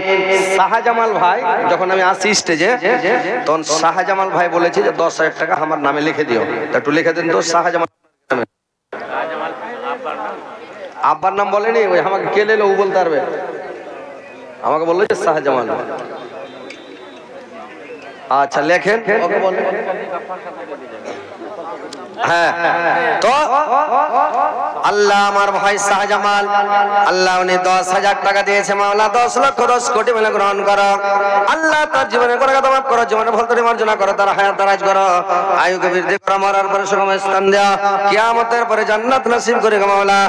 শাহজামাল ভাই যখন আমি আসি স্টেজে, তখন শাহজামাল ভাই বলেছে যে 10000 টাকা আমার নামে লিখে দিও, একটু লিখে দেন তো। শাহজামাল আব্বার নাম বলেনি, ওই আমাকে কে লেলো ও বলতে পারবে, আমাকে বললো যে শাহজামাল। আচ্ছা লেখেন, ওকে বলেন। হ্যাঁ তো আল্লাহ আমার ভাই শাহজামাল, আল্লাহ উনি 10000 টাকা দিয়েছে মাওলা, 10 লক্ষ 10 কোটি মিলে গ্রহণ করো, আল্লাহ তার জীবনের গুনাহ মাফ করো, জীবনের ভুল ত্রুটি মার্জনা করো, তার হায়াত দারাজ করো, আয়ুকে বৃদ্ধি করো, মরার পরে সুখময় স্থান দাও, কিয়ামতের পরে জান্নাত নসিব করে গো মাওলা,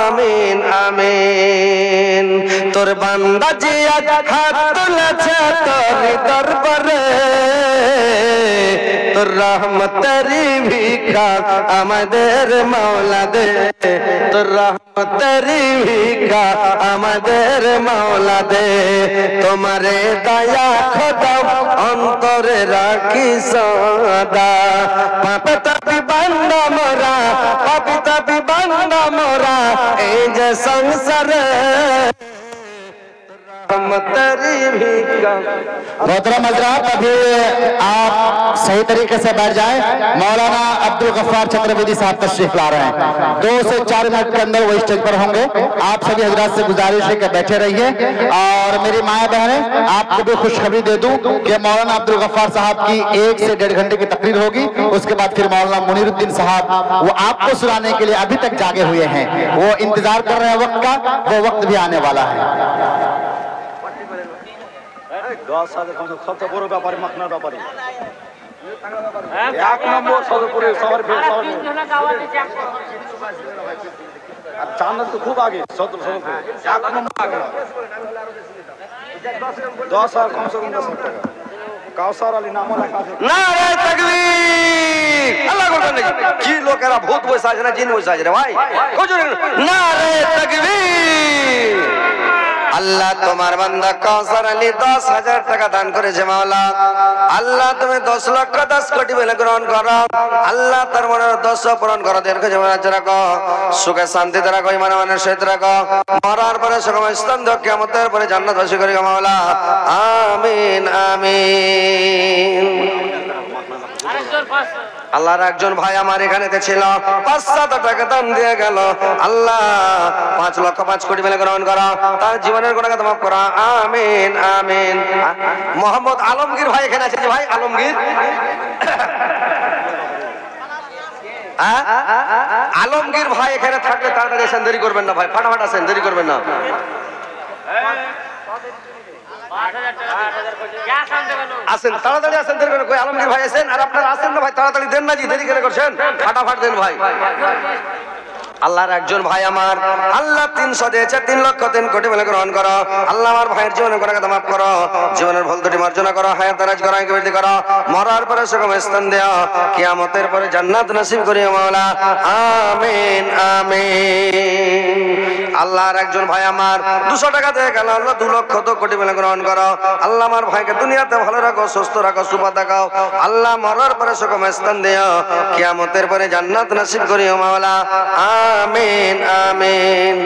আমিন আমিন। তোর বান্দা জি আজ হাত তুলেছে তোর দরবারে, তোর রহমতেরই ভিক্ষা আমাদের মাওলা দে, তোর রহমতেরই ভিক্ষা আমাদের মাওলা দে, তোমারে দয়া খোদা অন্তরে রাখি সদা, পাপে তাপি বান্দা মোরা, পাপি তাপি বান্দা মোরা, এই যে সংসারে मोहतरम हजरात, अभी आप सही तरीके से बैठ जाएं। मौलाना अब्दुल गफ्फार चक्रवर्ती साहब तशरीफ ला रहे हैं, 2 से 4 मिनट के अंदर वो स्टेज पर होंगे। आप सभी हजरात से गुजारिश है कि बैठे रहिए। और मेरी माया बहनें, आपको भी खुशखबरी दे दूं कि मौलाना अब्दुल गफ्फार साहब की 1 से 1.5 घंटे की तकरीर होगी, उसके बाद फिर मौलाना मुनीरुद्दीन साहब वो आपको सुनाने के लिए अभी तक जागे हुए हैं, वो इंतजार कर रहे हैं वक्त का, वो वक्त भी आने वाला है। 10,000 সবচেয়ে বড় ব্যাপারে মাখনার ব্যাপারে 1 নম্বর সদরপুরে শহর ফের শহর আর চাঁদনাথ তো খুব আগে সদরপুরে 1 নম্বর আগে 10,000 কমসে কম 10,000 টাকা কাউসার আলী নাম লেখা আছে। নারে তাকবীর। আল্লাহ বলেন কি লোকেরা ভূত বসে আছে না জিন বসে আছে রে ভাই, হুজুর নারে তাকবীর। আল্লাহ তোমার বান্দা কাউসার আলী 10,000 টাকা দান করেছে মাওলা, আল্লাহ তুমি 10 লক্ষ 10 কোটি বলে গ্রহণ করো, আল্লাহ তার মনের 10 পূরণ করো, দীর্ঘ জীবন রাখো, সুখে শান্তিতে রাখো, ইমানের সহিত রাখো, মরার পরে সুখময় স্থান দাও, কিয়ামতের পরে জান্নাত বাসী করে মাওলা, আমিন আমিন। আল্লাহর একজন ভাই আমার এখানেতে ছিল 500 টাকা দান দিয়ে গেল। আল্লাহ 5 লক্ষ 5 কোটি মিলে গ্রহণ করা, তার জীবনের গুনাহ মাফ করা, আমিন আমিন। মোহাম্মদ আলমগীর ভাই এখানে আছে যে ভাই আলমগীর, আলমগীর ভাই এখানে থাকলে তাড়াতাড়ি আসেন, দেরি করবেন না ভাই, ফাটাফাট আসেন, দেরি করবেন না। আসেন তাড়াতাড়ি আসেন, দেরি করে কই আলমগীর ভাই আসেন, আর আপনারা আসেন না ভাই, তাড়াতাড়ি দেন না জি, দেরি করে করছেন, ফাটাফাট দেন ভাই। আল্লাহর একজন ভাই আমার আল্লাহ 300 দিয়েছে, 3 লক্ষ 3 কোটি মিলে গ্রহণ করো। আল্লাহ আমার ভাইয়ের জীবনের গুনাহ মাফ করো, জীবনের ভুল ত্রুটি মার্জনা করো, হায়াত দারাজ করো, বৃদ্ধি করো, মরার পরে সুখম স্থান দাও, কিয়ামতের পরে জান্নাত নসিব করিও মাওলা, আমিন আমিন। আল্লাহর একজন ভাই আমার 200 টাকা দিয়ে গেল, আল্লাহ 2 লক্ষ কোটি মিলে গ্রহণ করো। আল্লাহ আমার ভাইকে দুনিয়াতে ভালো রাখো, সুস্থ রাখো, সুপথ দেখাও, আল্লাহ মরার পরে সুখম স্থান দিও, কিয়ামতের পরে জান্নাত নসিব করিও মাওলা, আমিন আমিন।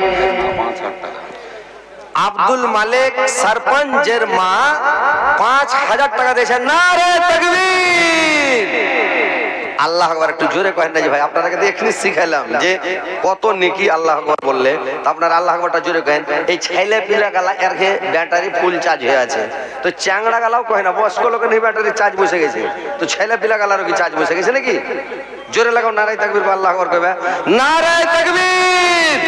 আব্দুল মালিক সরপঞ্চের মা 5000 টাকা দিয়েছেন, নারে তাকবীর। আল্লাহ আকবার, একটু জোরে কহেন না জি ভাই, আপনাদেরকে এখানে শিখাইলাম যে কত নেকি আল্লাহ আকবার বললে, তো আপনারা আল্লাহ আকবারটা জোরে কহেন। এই ছেলে পিলা গালা এর ব্যাটারি ফুল চার্জ হয়ে আছে, তো চ্যাংড়া গালাও কহে না, বয়স্ক লোকের নেই ব্যাটারি চার্জ বসে গেছে, তো ছেলে পিলা গালারও কি চার্জ বসে গেছে নাকি? জোরে লাগাও নারায়ে তাকবীর, আল্লাহ আকবার কইবে, নারায়ে তাকবীর।